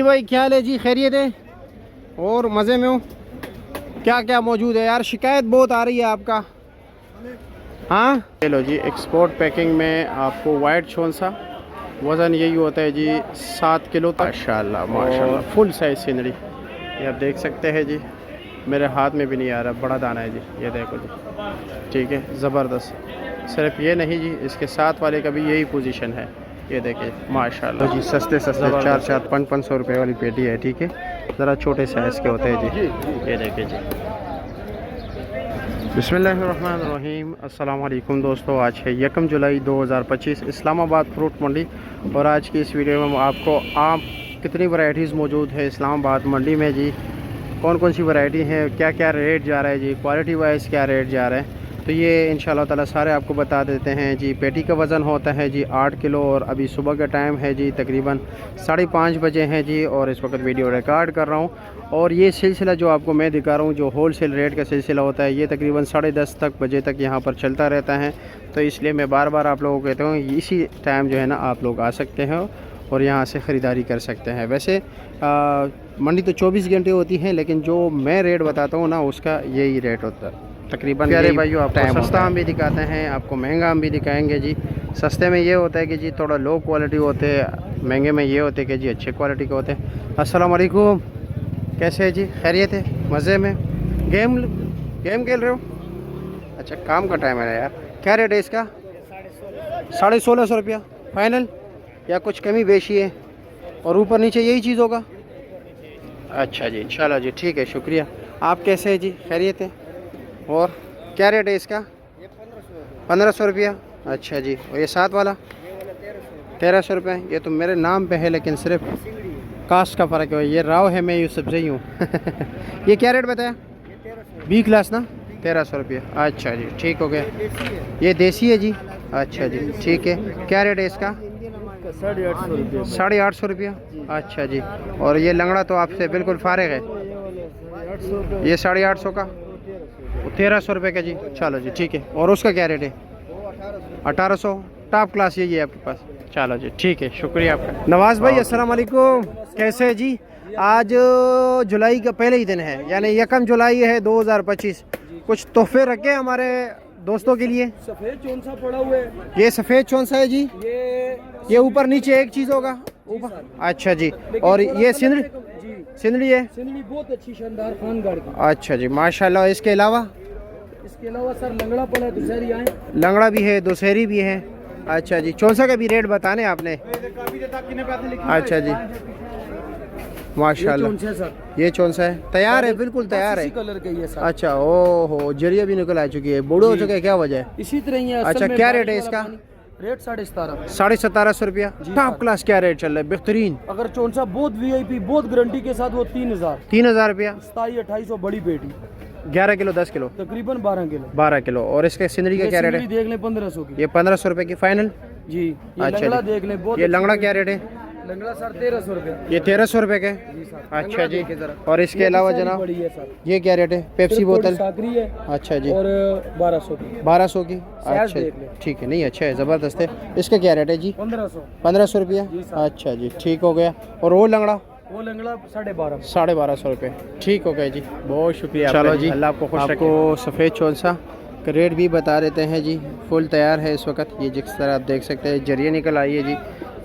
भाई क्या हाल है जी, खैरियत है और मज़े में हो? क्या क्या मौजूद है यार? शिकायत बहुत आ रही है आपका। हाँ चलो जी, एक्सपोर्ट पैकिंग में आपको वाइट छोंसा, वज़न यही होता है जी 7 किलो तक। माशाल्लाह माशाल्लाह, फुल साइज सीनरी ये आप देख सकते हैं जी। मेरे हाथ में भी नहीं आ रहा, बड़ा दाना है जी, ये देखो जी। ठीक है, ज़बरदस्त। सिर्फ ये नहीं जी, इसके साथ वाले का भी यही पोजीशन है, ये देखिए माशाल्लाह जी। सस्ते 400-500 रुपये वाली पेटी है। ठीक है, ज़रा छोटे साइज़ के होते हैं जी, ये देखिए जी। बिस्मिल्लाहिर्रहमानिर्रहीम, अस्सलाम वालेकुम दोस्तों। आज है 1 जुलाई 2025, इस्लामाबाद फ्रूट मंडी। और आज की इस वीडियो में आपको आम कितनी वैरायटीज़ मौजूद है इस्लामाबाद मंडी में जी, कौन कौन सी वैरायटी है, क्या क्या रेट जा रहा है जी, क्वालिटी वाइज क्या रेट जा रहा है, तो ये इंशाल्लाह ताला सारे आपको बता देते हैं जी। पेटी का वज़न होता है जी 8 किलो और अभी सुबह का टाइम है जी, तकरीबन 5:30 बजे हैं जी। और इस वक्त वीडियो रिकॉर्ड कर रहा हूँ। और ये सिलसिला जो आपको मैं दिखा रहा हूँ, जो होल सेल रेट का सिलसिला होता है, ये तकरीबन 10:30 बजे तक यहाँ पर चलता रहता है। तो इसलिए मैं बार बार आप लोगों को कहता हूँ, इसी टाइम जो है ना आप लोग आ सकते हैं और यहाँ से ख़रीदारी कर सकते हैं। वैसे मंडी तो 24 घंटे होती है, लेकिन जो मैं रेट बताता हूँ ना उसका यही रेट होता है तकरीबन। प्यारे भाइयों, आपको सस्ता आम भी दिखाते हैं, आपको महंगा आम भी दिखाएंगे जी। सस्ते में ये होता है कि जी थोड़ा लो क्वालिटी होते हैं, महंगे में ये होते हैं कि जी अच्छे क्वालिटी के होते हैं। अस्सलाम वालेकुम, कैसे है जी, खैरियत है, मज़े में? गेम खेल रहे हो? अच्छा, काम का टाइम है ना यार। क्या रेट है इसका? 1650 रुपया फाइनल, या कुछ कमी बेशी है? और ऊपर नीचे यही चीज़ होगा? अच्छा जी, चलो जी, ठीक है, शुक्रिया। आप कैसे हैं जी, खैरियत है? और क्या रेट है इसका? 1500 रुपया। अच्छा जी, और ये साथ वाला 1300 रुपये। ये तो मेरे नाम पे है, लेकिन सिर्फ कास्ट का फ़र्क है। ये राव है, मैं यूसुफ जई हूँ। ये क्या रेट बताया? बी क्लास ना, 1300 रुपये। अच्छा जी, ठीक हो गया। ये देसी है जी? अच्छा जी, ठीक है। क्या रेट है इसका? 850 रुपया। अच्छा जी, और ये लंगड़ा तो आपसे बिल्कुल फारिग है, ये 850 का, 1300 रुपये का जी। चलो जी, ठीक है। और उसका क्या रेट है? 1800। टॉप क्लास यही है आपके पास? चलो जी, ठीक है, शुक्रिया आपका। नवाज़ भाई अस्सलाम वालेकुम, कैसे है जी? आज जुलाई का पहले ही दिन है, यानी 1 जुलाई है 2025। कुछ तोहफे रखे हमारे दोस्तों के लिए? सफेद चौंसा पड़ा हुआ है। ये सफ़ेद चौंसा है जी? ये ऊपर नीचे एक चीज़ होगा ऊपर? अच्छा जी। और ये सिंदड़ी है? सिंदड़ी बहुत अच्छी शानदार खानगार की। अच्छा जी, माशाल्लाह। इसके अलावा सर लंगड़ा पड़ा है, दुशहरी आए, लंगड़ा भी है, दुशहरी भी है। अच्छा जी, चौंसा का भी रेट बताने आपने? अच्छा जी, माशाल्लाह। ये चौंसा है, तैयार है, बिल्कुल तैयार है। कलर का ये सर। अच्छा, ओहो, जरिया भी निकल आ चुकी है, बूढ़े हो चुके हैं, क्या वजह है? इसी तरह ही है। अच्छा, क्या रेट है इसका? रेट 1750। 1750 रुपया। टॉप क्लास क्या रेट चल रहा है? बेहतरीन। अगर चौंसा बहुत VIP बहुत गारंटी के साथ, वो 3000 रुपया। 27-2800 बड़ी पेटी, 11 किलो 10 किलो तकरीबन 12 किलो। 12 किलो। और इसके सिंदरी का क्या रेट है? देख लें 1500 की। ये 1500 रुपये की फाइनल जी। अच्छा लंगड़ा जी। देख लें बहुत। ये लंगड़ा क्या रेट है? लंगड़ा सर 1300 रुपये। ये 1300 रुपये के? अच्छा जी। और इसके अलावा जनाब ये क्या रेट है? पेप्सी बोतल साकरी है। अच्छा जी, और 1200 की। 1200 की। अच्छा, ठीक है, नहीं अच्छा है, ज़बरदस्त है। इसका क्या रेट है जी? 1500 रुपया। अच्छा जी, ठीक हो गया। और वो लंगड़ा? वो लंगड़ा 1250। 1250 रुपये। ठीक हो गया जी, बहुत शुक्रिया। चलो जी, अल्लाह आपको खुश रखे। आपको सफ़ेद चौंसा का रेट भी बता देते हैं जी, फुल तैयार है इस वक्त। ये जिस तरह आप देख सकते हैं, जरिए निकल आई है जी।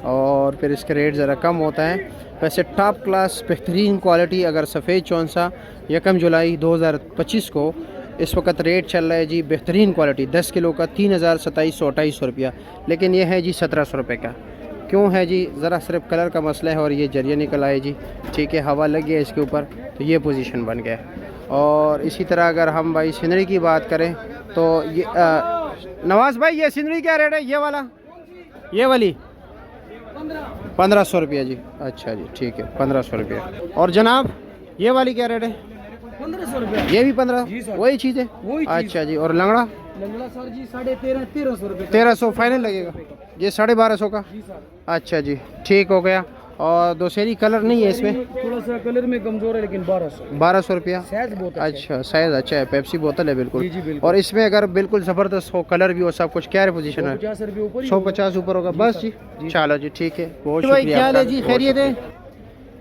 और फिर इसका रेट ज़रा कम होता है। वैसे टॉप क्लास बेहतरीन क्वालिटी, अगर सफ़ेद चौंसा 1 जुलाई 2025 को इस वक्त रेट चल रहा है जी, बेहतरीन क्वालिटी 10 किलो का 3728 रुपया। लेकिन ये है जी 1700 रुपये का। क्यों है जी? ज़रा सिर्फ कलर का मसला है। और ये जरिए निकल आए जी, ठीक है, हवा लग गया इसके ऊपर, तो ये पोजीशन बन गया। और इसी तरह अगर हम भाई सिंदड़ी की बात करें तो ये नवाज़ भाई, ये सिंदड़ी क्या रेट है? ये वाला, ये वाली 1500 रुपया जी। अच्छा जी, ठीक है, 1500 रुपया। और जनाब ये वाली क्या रेट है? 1500 रुपया। ये भी 15? वही चीज़ है? अच्छा जी। और लंगड़ा? लंगड़ा सर जी 1350 रुपये। 1300 फाइनल लगेगा? ये 1250 का? अच्छा जी, ठीक हो गया। और दोसेरी कलर नहीं है इसमें? थोड़ा सा कलर में कमजोर है, लेकिन 1200 रुपया। साइज बहुत अच्छा, साइज अच्छा है, पेप्सी बोतल है बिल्कुल। जी बिल्कुल। और इसमें अगर बिल्कुल ज़बरदस्त हो, कलर भी हो, सब कुछ, क्या पोजीशन है? 150 रुपये ऊपर, 150 ऊपर होगा बस जी। चलो जी, ठीक है, बहुत शुक्रिया। क्या हाल है जी, खैरियत है?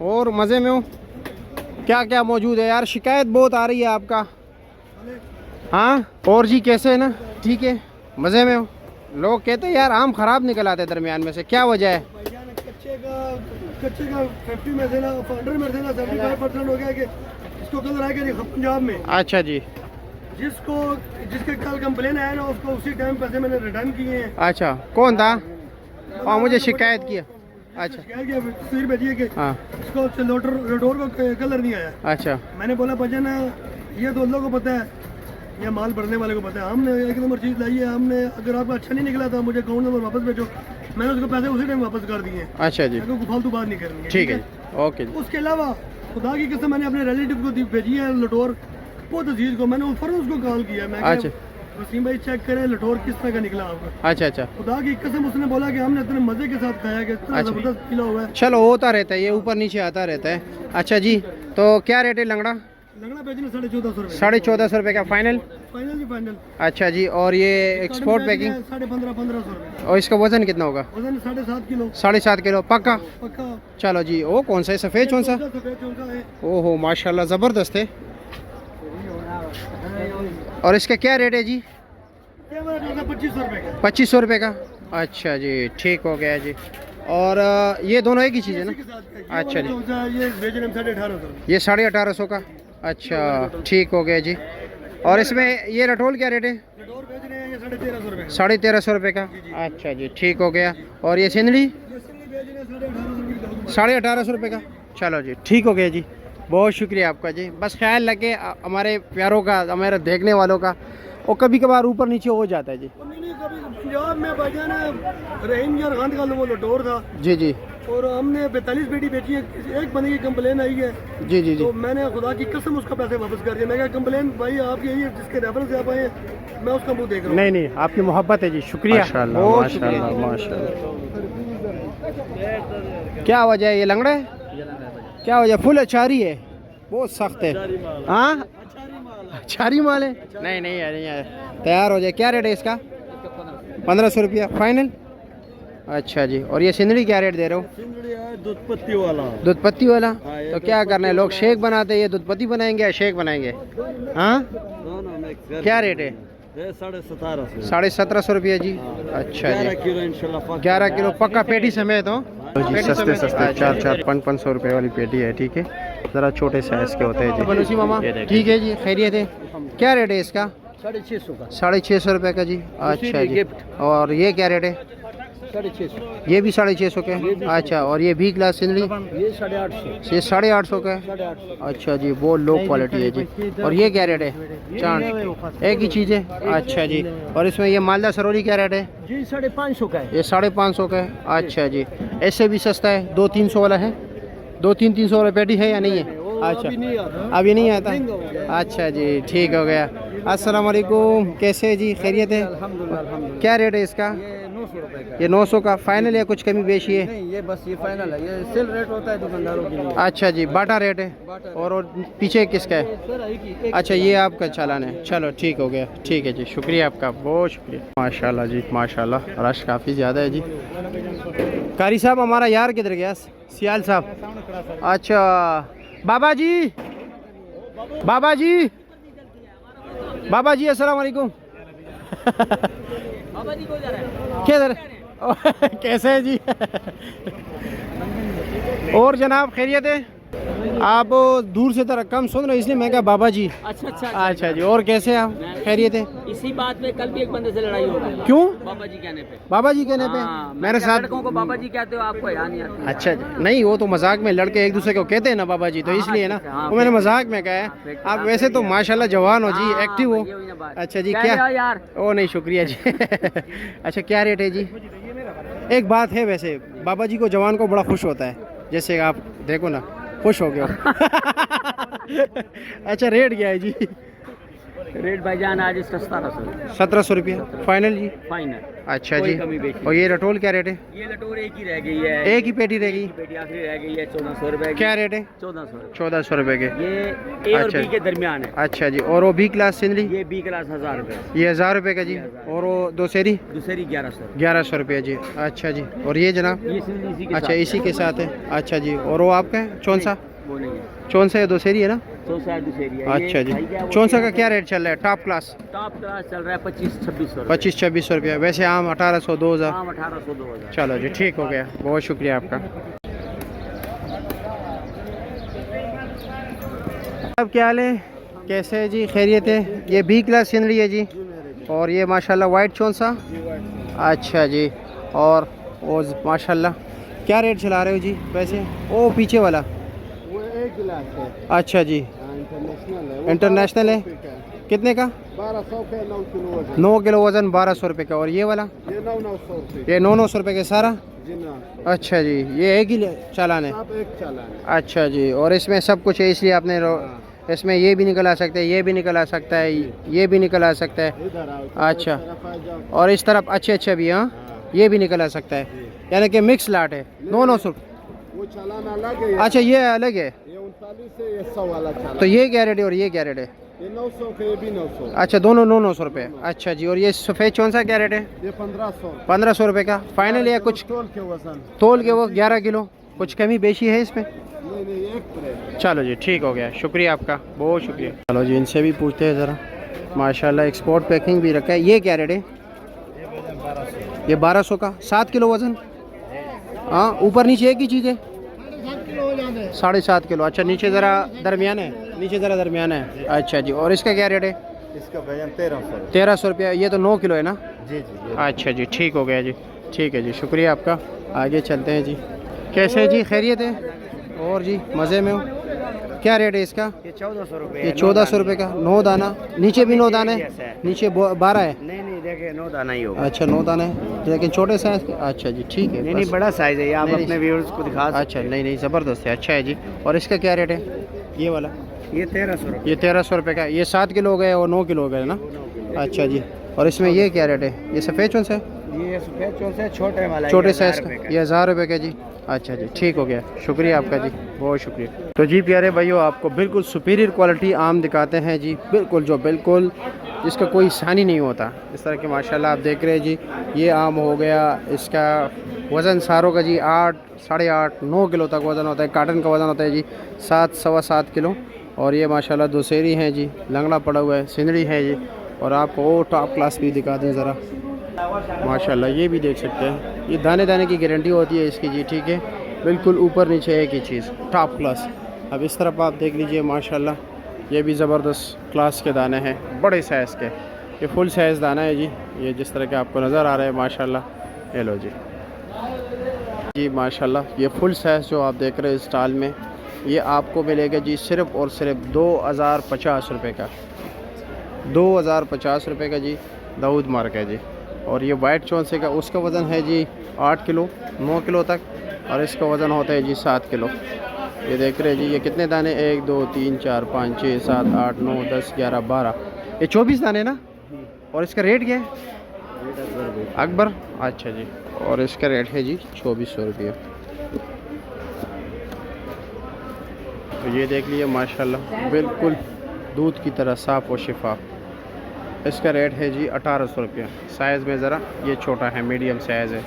और मज़े में हो? क्या क्या मौजूद है यार? शिकायत बहुत आ रही है आपका। हाँ और जी कैसे है ना? ठीक है, मज़े में हो? लोग कहते हैं यार आम ख़राब निकल आते दरमियान में से, क्या वजह है? कच्चे का फैक्ट्री में से ना फाउंडर में से ना 75% हो गया कि इसको कलर आया कि पंजाब में। अच्छा जी। जिसके कल कंप्लेन आया ना उसको उसी टाइम पैसे मैंने रिटर्न किए हैं। अच्छा कौन था? हाँ मुझे शिकायत किया। अच्छा तस्वीर भेजी है कि हाँ इसको रोडोर को कलर नहीं आया। अच्छा मैंने बोला भजन ये तो लोगों को पता है, ये माल भरने वाले को पता है। हमने एक नंबर चीज़ लाई है, हमने अगर आपका अच्छा नहीं निकला था मुझे अकाउंट नंबर वापस भेजो, मैंने उसको पैसे उसी टाइम वापस कर दिए। अच्छा जी, फालतू बात नहीं करनी है। ठीक है ओके जी। उसके अलावा खुदा की कसम मैंने अपने रिलेटिव को भेजी है लटोर, बहुत अजीज को, मैंने फ़ौरन उसको कॉल किया। मैं अच्छा वसीम भाई चेक करें लटोर किस तरह का निकला आपका। अच्छा अच्छा, खुदा की कसम उसने बोला कि हमने इतने मज़े के साथ खाया कि इतना अच्छा। ज़बरदस्त खिला हुआ है। चलो होता रहता है, ये ऊपर नीचे आता रहता है। अच्छा जी, तो क्या रेट है लंगड़ा? लगना बेचना 1450 रुपये। 1450 रुपये का फाइनल? फाइनल जी फाइनल। अच्छा जी, और ये एक्सपोर्ट पैकिंग? 1550 रुपये। और इसका वजन कितना होगा? वजन 7.5 किलो। 7.5 किलो पक्का? पक्का। चलो जी। ओ कौन सा है? सफ़ेद कौन सा? सफेद चौंका है। ओहो माशाल्लाह ज़बरदस्त है। और इसका क्या रेट है जी? 2500 रुपये का। 2500 रुपये का। अच्छा जी ठीक हो गया जी। और ये दोनों एक ही चीज़ है ना? अच्छा जी, ये बेच रहे हैं 1850। ये 1850 का। अच्छा ठीक हो गया जी। और इसमें ये रटोल क्या रेट है? लटोर बेच रहे हैं ये 1350 रुपये। 1350 रुपये का। अच्छा जी ठीक हो गया। और ये सिंदड़ी? ये सिंगली बेच रहे हैं 1850 रुपये। 1850 रुपये का। चलो जी ठीक हो गया जी, बहुत शुक्रिया आपका जी। बस ख्याल रखे हमारे प्यारों का, हमारे देखने वालों का, और कभी कभार ऊपर नीचे हो जाता है जी। नहीं कभी पंजाब में भाईजान रहीम यार खान का वो लटोर था जी जी और हमने 42 बेटी बेची है। एक बंदे की कंप्लेन आई है जी जी जी। तो मैंने खुदा की कसम उसका पैसे वापस कर दिया। मैं कहा कंप्लेन भाई आपकी यही है जिसके रेफरेंस से आप आए, मैं उसका मुंह देख रहा हूँ। नहीं नहीं, आपकी मोहब्बत है जी, शुक्रिया। माशाल्लाह माशाल्लाह। क्या वजह है? ये लंगड़ा है? क्या वजह? फुल अचारी है, बहुत सख्त है। हाँ अचारी माल है? नहीं नहीं यार, नहीं तैयार हो जाए। क्या रेट है इसका? 1500 रुपया फाइनल। अच्छा जी। और ये सिंदड़ी क्या रेट दे रहे हो? दूध पत्ती वाला। दूध पत्ती वाला? तो क्या करना है, लोग शेक बनाते हैं, ये दूध पत्ती बनाएंगे या शेक बनाएंगे? हाँ क्या रेट है? 1750 रुपया जी। अच्छा जी 11 किलो पक्का पेटी समेत हो जी। सस्ते सस्ते 400-500 रुपये वाली पेटी है, ठीक है। ज़रा छोटे साइज़ के होते हैं जी। बनूसी मामा ठीक है जी, खैरियत है? क्या रेट है इसका? 650 का। 650 रुपये का जी। अच्छा जी। और ये क्या रेट है? 650। ये भी 650 का है। अच्छा, और ये भी ग्लास सिंदड़ी? ये 850। ये 850 का है। अच्छा जी, बहुत लो क्वालिटी है जी। और ये क्या रेट है? चांद एक ही चीज़ है। अच्छा जी। और इसमें ये मालदा सरोली क्या रेट है? जी 550 का है। ये 550 का है। अच्छा जी, ऐसे भी सस्ता है, 200-300 वाला है। 200-300 वाला पेटी है या नहीं है? अच्छा अभी नहीं आता। अच्छा जी ठीक हो गया। अस्सलाम वालेकुम, कैसे जी, खैरियत है? अल्हम्दुलिल्लाह। क्या रेट है इसका? 900 रुपए का। ये 900 का फाइनल या कुछ कमी बेची है? नहीं ये बस ये फाइनल है, ये सेल रेट होता है दुकानदारों के लिए। अच्छा जी, बाटा रेट है। और पीछे किसका है? अच्छा ये आपका चालान है। चलो ठीक हो गया, ठीक है जी, शुक्रिया आपका, बहुत शुक्रिया। माशाल्लाह जी माशाल्लाह, रश काफ़ी ज़्यादा है जी। कारी साहब हमारा यार किधर गया? सियाल साहब। अच्छा बाबा जी, बाबा जी, बाबा जी अस्सलाम वालेकुम। किधर? कैसे है जी? और जनाब खैरियत है? आप दूर से तरह कम सुन रहे हो इसलिए मैं कहा बाबा जी। अच्छा जी। और कैसे आप? खैरियत है? इसी बात पे कल भी एक बंदे से लड़ाई हो गई। क्यों? बाबा जी कहने पे। बाबा जी कहने पे? हाँ, मेरे साथ लड़कों को बाबा जी कहते हो, आपको याद नहीं आता। अच्छा जी, नहीं वो तो मजाक में लड़के एक दूसरे को कहते हैं ना बाबा जी, तो इसलिए ना वो मैंने मजाक में कहा है। आप वैसे तो माशाल्लाह जवान हो जी, एक्टिव हो। अच्छा जी क्या? यार ओ नहीं शुक्रिया जी। अच्छा क्या रेट है जी? एक बात है वैसे, बाबा जी को जवान को बड़ा खुश होता है, जैसे आप देखो ना खुश हो गए हो। अच्छा रेट क्या है जी? रेट भाईजान आज इसका 1700 1700 रुपये फाइनल जी। फाइनल। अच्छा कोई जी। कमी बेशी और ये रटोल क्या रेट है? ये लटोर एक ही रह गई है, एक ही पेटी रहेगी? पेटी आखिरी रह गई है 1400 रुपए की। क्या रेट है? 1400। 1400 रुपये के। ये ए और अच्छा। बी के दरमियान है। अच्छा जी। और वो बी क्लास सिंधली? ये बी क्लास 1000 रुपए, ये 1000 रुपये का जी। और वो दोसेरी? दूसरी 1100। 1100 रुपये जी। अच्छा जी। और ये जनाब? ये सिंधी इसी के अच्छा साथ इसी के साथ है। अच्छा जी। और वो आपका है चौंसा? वो नहीं है, चौंसा या दोसेरी है ना? 100 दूसरी है। अच्छा जी। चौंसा का क्या रेट चल रहा है टॉप क्लास? टॉप क्लास चल रहा है 25-2600। 25-2600 रुपये। वैसे आम 1800 2000। आम 1800-2000। चलो जी ठीक हो गया, बहुत शुक्रिया आपका। अब क्या हाल है, कैसे है जी, खैरियत है? ये बी क्लास सिंधली है जी। और ये माशाल्लाह वाइट चौंसा। अच्छा जी। और वो माशाल्लाह क्या रेट चला रहे हो जी वैसे? ओ पीछे वाला वो एक गिलास है, अच्छा जी। इंटरनेशनल है। इंटरनेशनल है, कितने का? 1200 के 9 किलो वजन। 9 किलो वजन 1200 रुपये का। और ये वाला? ये 900 रुपये। ये 900 रुपये के सारा? जी ना, अच्छा जी। ये एक ही चालान है? आप एक चालान है। अच्छा जी। और इसमें सब कुछ है इसलिए आपने इसमें ये भी निकल आ सकता है, ये भी निकल आ सकता है, ये भी निकल आ सकता है। इधर आओ। अच्छा। तरफ आ जाओ। और इस तरफ अच्छे अच्छे भी, हाँ ये भी निकल आ सकता है, यानी कि मिक्स लाट है। 900। वो चालान अलग है। अच्छा ये अलग है। ये 39 से ये 100 वाला चालान। तो ये क्या रेट है और ये क्या रेट है? ये 900 के, ये भी 900। अच्छा दोनों 900 रुपये। अच्छा जी। और ये सफ़ेद चौंसा क्या रेट है? ये 1500। 1500 रुपये का फाइनल है? कुछ तोल के वजन। तोल के वो 11 किलो, कुछ कमी बेशी है इसमें? नहीं नहीं, एक प्लेट। चलो जी ठीक हो गया, शुक्रिया आपका, बहुत शुक्रिया। चलो जी इनसे भी पूछते हैं ज़रा। माशाल्लाह एक्सपोर्ट पैकिंग भी रखा है। ये क्या रेट है? ये 1200 का 7 किलो वज़न। हाँ ऊपर नीचे एक ही चीज़ है? 7.5 किलो। अच्छा नीचे ज़रा दरमियान है, नीचे ज़रा दरमियान है। अच्छा जी। और इसका क्या रेट है? इसका वजन 1300। 1300 रुपया। ये तो 9 किलो है ना? जी जी। अच्छा जी ठीक हो गया जी, ठीक है जी, शुक्रिया आपका। आगे चलते हैं जी। कैसे है जी, खैरियत है? और जी मज़े में हो? क्या रेट है इसका? ये 1400 रुपए। ये 1400 रुपये का। 9 दाना? नीचे भी 9 दाने? नीचे 12 है? नहीं नहीं, देखिए 9 दाना ही होगा। अच्छा 9 दाने, लेकिन छोटे साइज के? अच्छा जी ठीक है। नहीं नहीं, बस। बड़ा साइज है ये, आप नहीं, अपने व्यूअर्स को दिखा सकते अच्छा नहीं नहीं, ज़बरदस्त है, अच्छा है जी। और इसका क्या रेट है ये वाला? हैं। ये 1300 रुपए। ये 1300 रुपये का। ये 7 किलो हो गए और 9 किलो हो गए ना? अच्छा जी। और इसमें ये क्या रेट है? ये सफ़ेद चौंसा है? ये सफेद चौंसा है, छोटे वाला, छोटे साइज़ का? ये 1000 रुपये का जी। अच्छा जी ठीक हो गया, शुक्रिया आपका जी, बहुत शुक्रिया। तो जी प्यारे भाइयों, आपको बिल्कुल सुपीरियर क्वालिटी आम दिखाते हैं जी, बिल्कुल जो बिल्कुल जिसका कोई सानी नहीं होता। इस तरह के माशाल्लाह आप देख रहे हैं जी। ये आम हो गया, इसका वज़न सारों का जी 8, 8.5, 9 किलो तक वज़न होता है। काटन का वज़न होता है जी 7, 7.25 किलो। और ये माशाल्लाह दोसेरी हैं जी, लंगड़ा पड़ा हुआ है, सिंदड़ी है जी। और आपको वो टॉप क्लास भी दिखा दूँ ज़रा, माशाल्लाह ये भी देख सकते हैं। ये दाने दाने की गारंटी होती है इसकी जी, ठीक है, बिल्कुल ऊपर नीचे एक ही चीज़, टॉप क्लास। अब इस तरफ आप देख लीजिए माशाल्लाह, ये भी ज़बरदस्त क्लास के दाने हैं, बड़े साइज़ के। ये फुल साइज़ दाना है जी, ये जिस तरह के आपको नज़र आ रहा है माशाल्लाह। ये लो जी जी माशाल्लाह, ये फुल साइज़ जो आप देख रहे हैं स्टॉल में, ये आपको मिलेगा जी सिर्फ़ और सिर्फ 2050 रुपये का। 2050 रुपये का जी दाऊद मार्क है जी। और ये वाइट चौंसे का, उसका वज़न है जी 8 किलो, 9 किलो तक। और इसका वज़न होता है जी 7 किलो। ये देख रहे हैं जी, ये कितने दाने? 1 2 3 4 5 6 7 8 9 10 11 12, ये 24 दाने ना। और इसका रेट क्या है? अकबर। अच्छा जी। और इसका रेट है जी 2400 रुपये। तो ये देख लिए माशाल्लाह, बिल्कुल दूध की तरह साफ़ और शिफाफ। इसका रेट है जी 1800 रुपये। साइज़ में ज़रा ये छोटा है, मीडियम साइज़ है।